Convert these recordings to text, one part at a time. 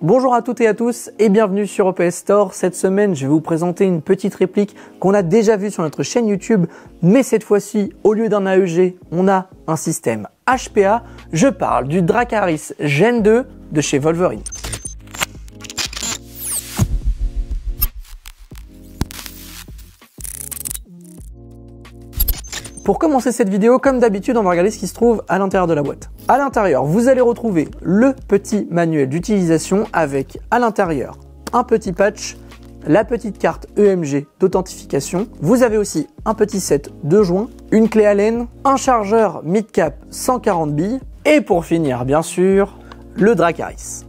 Bonjour à toutes et à tous et bienvenue sur OPS Store. Cette semaine, je vais vous présenter une petite réplique qu'on a déjà vue sur notre chaîne YouTube, mais cette fois-ci, au lieu d'un AEG, on a un système HPA. Je parle du Dracaris Gen 2 de chez Wolverine. Pour commencer cette vidéo, comme d'habitude, on va regarder ce qui se trouve à l'intérieur de la boîte. À l'intérieur, vous allez retrouver le petit manuel d'utilisation avec à l'intérieur un petit patch, la petite carte EMG d'authentification. Vous avez aussi un petit set de joints, une clé Allen, un chargeur mid-cap 140 billes et pour finir, bien sûr, le Dracaris.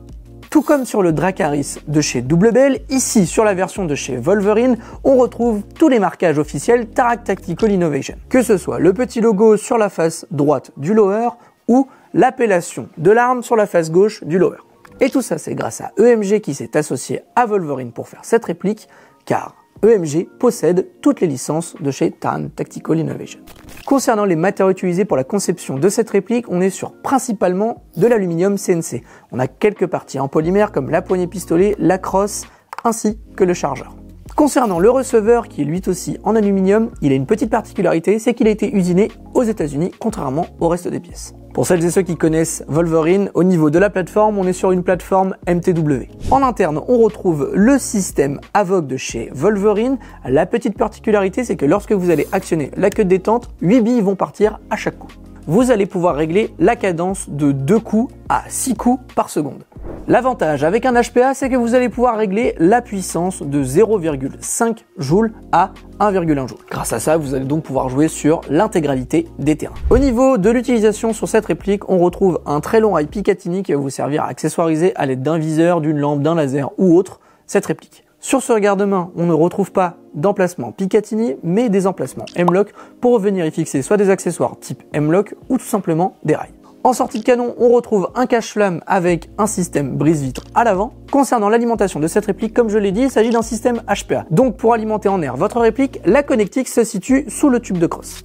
Tout comme sur le Dracaris de chez WBL, ici sur la version de chez Wolverine, on retrouve tous les marquages officiels Tarak Tactical Innovation. Que ce soit le petit logo sur la face droite du lower ou l'appellation de l'arme sur la face gauche du lower. Et tout ça, c'est grâce à EMG qui s'est associé à Wolverine pour faire cette réplique, car EMG possède toutes les licences de chez Tarak Tactical Innovation. Concernant les matériaux utilisés pour la conception de cette réplique, on est sur principalement de l'aluminium CNC. On a quelques parties en polymère comme la poignée pistolet, la crosse, ainsi que le chargeur. Concernant le receveur, qui est lui aussi en aluminium, il a une petite particularité, c'est qu'il a été usiné aux États-Unis, contrairement au reste des pièces. Pour celles et ceux qui connaissent Wolverine, au niveau de la plateforme, on est sur une plateforme MTW. En interne, on retrouve le système AVOC de chez Wolverine. La petite particularité, c'est que lorsque vous allez actionner la queue de détente, 8 billes vont partir à chaque coup. Vous allez pouvoir régler la cadence de 2 coups à 6 coups par seconde. L'avantage avec un HPA, c'est que vous allez pouvoir régler la puissance de 0,5 joules à 1,1 joule. Grâce à ça, vous allez donc pouvoir jouer sur l'intégralité des terrains. Au niveau de l'utilisation sur cette réplique, on retrouve un très long rail Picatinny qui va vous servir à accessoiriser à l'aide d'un viseur, d'une lampe, d'un laser ou autre cette réplique. Sur ce garde-main, on ne retrouve pas d'emplacement Picatinny, mais des emplacements M-LOK pour venir y fixer soit des accessoires type M-LOK ou tout simplement des rails. En sortie de canon, on retrouve un cache-flamme avec un système brise-vitre à l'avant. Concernant l'alimentation de cette réplique, comme je l'ai dit, il s'agit d'un système HPA. Donc pour alimenter en air votre réplique, la connectique se situe sous le tube de crosse.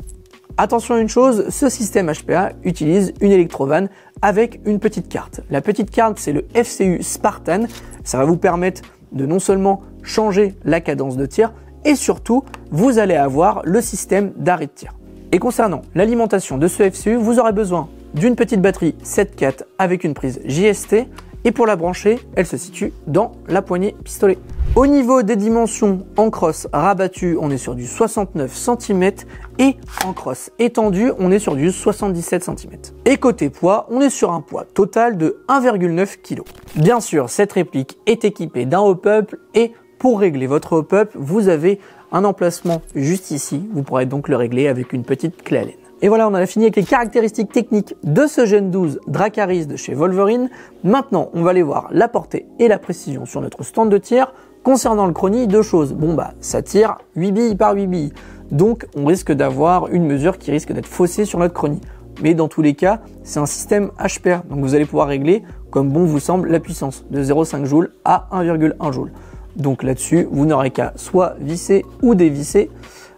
Attention à une chose, ce système HPA utilise une électrovanne avec une petite carte. La petite carte, c'est le FCU Spartan. Ça va vous permettre de non seulement changer la cadence de tir, et surtout, vous allez avoir le système d'arrêt de tir. Et concernant l'alimentation de ce FCU, vous aurez besoin d'une petite batterie 7.4 avec une prise JST et pour la brancher, elle se situe dans la poignée pistolet. Au niveau des dimensions en crosse rabattue, on est sur du 69 cm et en crosse étendue, on est sur du 77 cm. Et côté poids, on est sur un poids total de 1,9 kg. Bien sûr, cette réplique est équipée d'un hop-up et pour régler votre hop-up, vous avez un emplacement juste ici. Vous pourrez donc le régler avec une petite clé Allen. Et voilà, on en a fini avec les caractéristiques techniques de ce Gen 12 Dracaris de chez Wolverine. Maintenant, on va aller voir la portée et la précision sur notre stand de tir. Concernant le chronie, deux choses. Bon bah, ça tire 8 billes par 8 billes. Donc, on risque d'avoir une mesure qui risque d'être faussée sur notre chronie. Mais dans tous les cas, c'est un système HPA. Donc, vous allez pouvoir régler, comme bon vous semble, la puissance de 0,5 joules à 1,1 joule. Donc là-dessus, vous n'aurez qu'à soit visser ou dévisser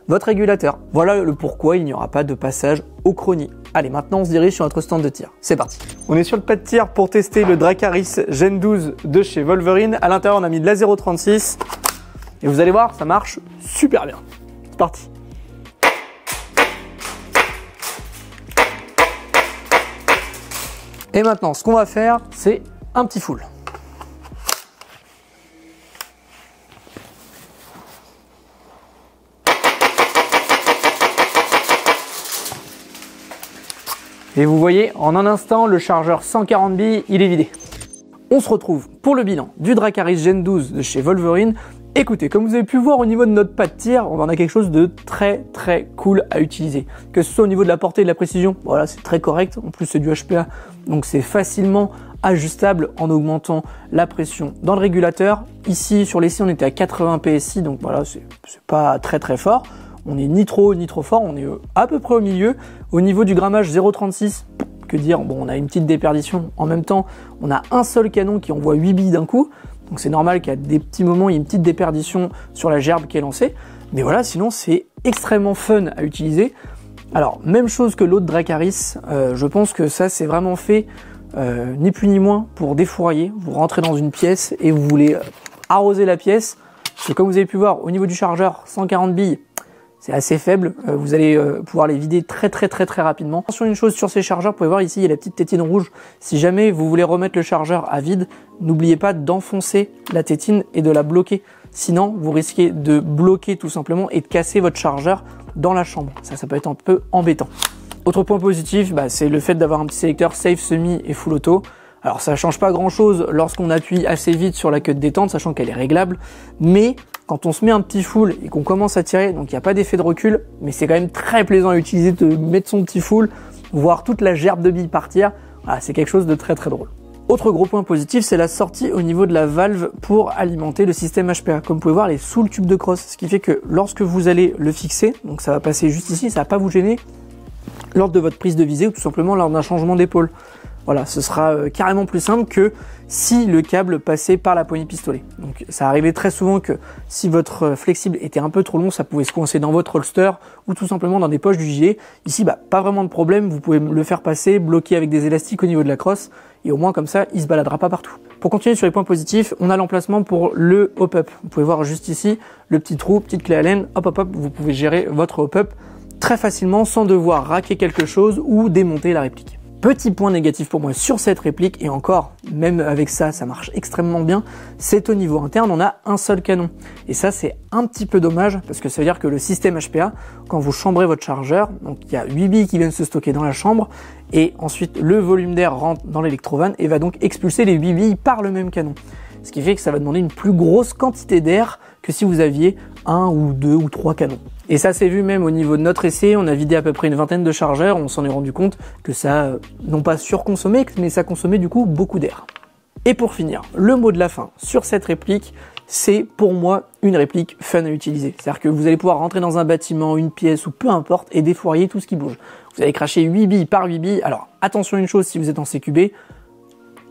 votre régulateur. Voilà le pourquoi il n'y aura pas de passage au chronie. Allez, maintenant on se dirige sur notre stand de tir. C'est parti. On est sur le pas de tir pour tester le Dracaris Gen 12 de chez Wolverine. À l'intérieur, on a mis de la 0,36 et vous allez voir, ça marche super bien. C'est parti. Et maintenant, ce qu'on va faire, c'est un petit full. Et vous voyez, en un instant, le chargeur 140 billes, il est vidé. On se retrouve pour le bilan du Dracaris Gen 12 de chez Wolverine. Écoutez, comme vous avez pu voir au niveau de notre pas de tir, on en a quelque chose de très cool à utiliser. Que ce soit au niveau de la portée et de la précision, voilà, c'est très correct. En plus, c'est du HPA, donc c'est facilement ajustable en augmentant la pression dans le régulateur. Ici, sur l'essai, on était à 80 PSI, donc voilà, c'est pas très fort. On est ni trop haut ni trop fort, on est à peu près au milieu. Au niveau du grammage 0,36, que dire, bon, on a une petite déperdition. En même temps, on a un seul canon qui envoie 8 billes d'un coup. Donc c'est normal qu'à des petits moments, il y ait une petite déperdition sur la gerbe qui est lancée. Mais voilà, sinon c'est extrêmement fun à utiliser. Alors, même chose que l'autre Dracaris, je pense que ça c'est vraiment fait ni plus ni moins pour défourailler. Vous rentrez dans une pièce et vous voulez arroser la pièce. Parce que comme vous avez pu voir, au niveau du chargeur, 140 billes, c'est assez faible. Vous allez pouvoir les vider très rapidement. Attention une chose sur ces chargeurs, vous pouvez voir ici, il y a la petite tétine rouge. Si jamais vous voulez remettre le chargeur à vide, n'oubliez pas d'enfoncer la tétine et de la bloquer. Sinon, vous risquez de bloquer tout simplement et de casser votre chargeur dans la chambre. Ça peut être un peu embêtant. Autre point positif, c'est le fait d'avoir un petit sélecteur safe, semi et full auto. Alors ça change pas grand chose lorsqu'on appuie assez vite sur la queue de détente, sachant qu'elle est réglable, mais quand on se met un petit full et qu'on commence à tirer, donc il n'y a pas d'effet de recul, mais c'est quand même très plaisant à utiliser de mettre son petit full, voir toute la gerbe de billes partir, voilà, c'est quelque chose de très drôle. Autre gros point positif, c'est la sortie au niveau de la valve pour alimenter le système HPA. Comme vous pouvez voir, elle est sous le tube de crosse, ce qui fait que lorsque vous allez le fixer, donc ça va passer juste ici, ça va pas vous gêner lors de votre prise de visée ou tout simplement lors d'un changement d'épaule. Voilà, ce sera carrément plus simple que si le câble passait par la poignée pistolet. Donc ça arrivait très souvent que si votre flexible était un peu trop long, ça pouvait se coincer dans votre holster ou tout simplement dans des poches du gilet. Ici, pas vraiment de problème, vous pouvez le faire passer, bloquer avec des élastiques au niveau de la crosse et au moins comme ça, il se baladera pas partout. Pour continuer sur les points positifs, on a l'emplacement pour le hop-up. Vous pouvez voir juste ici le petit trou, petite clé Allen, hop, vous pouvez gérer votre hop-up très facilement sans devoir raquer quelque chose ou démonter la réplique. Petit point négatif pour moi sur cette réplique, et encore, même avec ça, ça marche extrêmement bien, c'est au niveau interne, on a un seul canon. Et ça, c'est un petit peu dommage, parce que ça veut dire que le système HPA, quand vous chambrez votre chargeur, donc il y a 8 billes qui viennent se stocker dans la chambre, et ensuite le volume d'air rentre dans l'électrovanne et va donc expulser les 8 billes par le même canon. Ce qui fait que ça va demander une plus grosse quantité d'air que si vous aviez 1 ou 2 ou 3 canons. Et ça s'est vu même au niveau de notre essai, on a vidé à peu près une vingtaine de chargeurs, on s'en est rendu compte que ça, non pas surconsommé, mais ça consommait du coup beaucoup d'air. Et pour finir, le mot de la fin sur cette réplique, c'est pour moi une réplique fun à utiliser. C'est-à-dire que vous allez pouvoir rentrer dans un bâtiment, une pièce ou peu importe et défourailler tout ce qui bouge. Vous allez cracher 8 billes par 8 billes. Alors attention une chose, si vous êtes en CQB,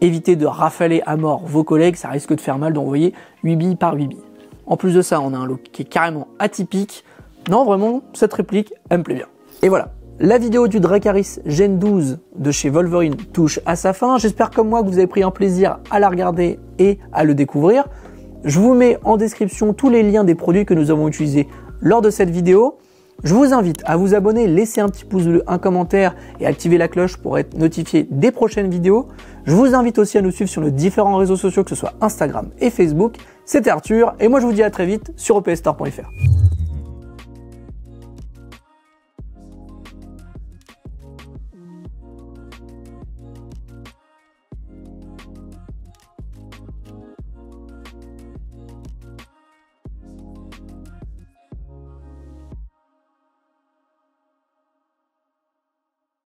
évitez de rafaler à mort vos collègues, ça risque de faire mal d'envoyer 8 billes par 8 billes. En plus de ça, on a un look qui est carrément atypique. Non, vraiment, cette réplique, elle me plaît bien. Et voilà, la vidéo du Dracaris Gen 12 de chez Wolverine touche à sa fin. J'espère comme moi que vous avez pris un plaisir à la regarder et à le découvrir. Je vous mets en description tous les liens des produits que nous avons utilisés lors de cette vidéo. Je vous invite à vous abonner, laisser un petit pouce bleu, un commentaire et activer la cloche pour être notifié des prochaines vidéos. Je vous invite aussi à nous suivre sur nos différents réseaux sociaux, que ce soit Instagram et Facebook. C'était Arthur et moi je vous dis à très vite sur opstore.fr.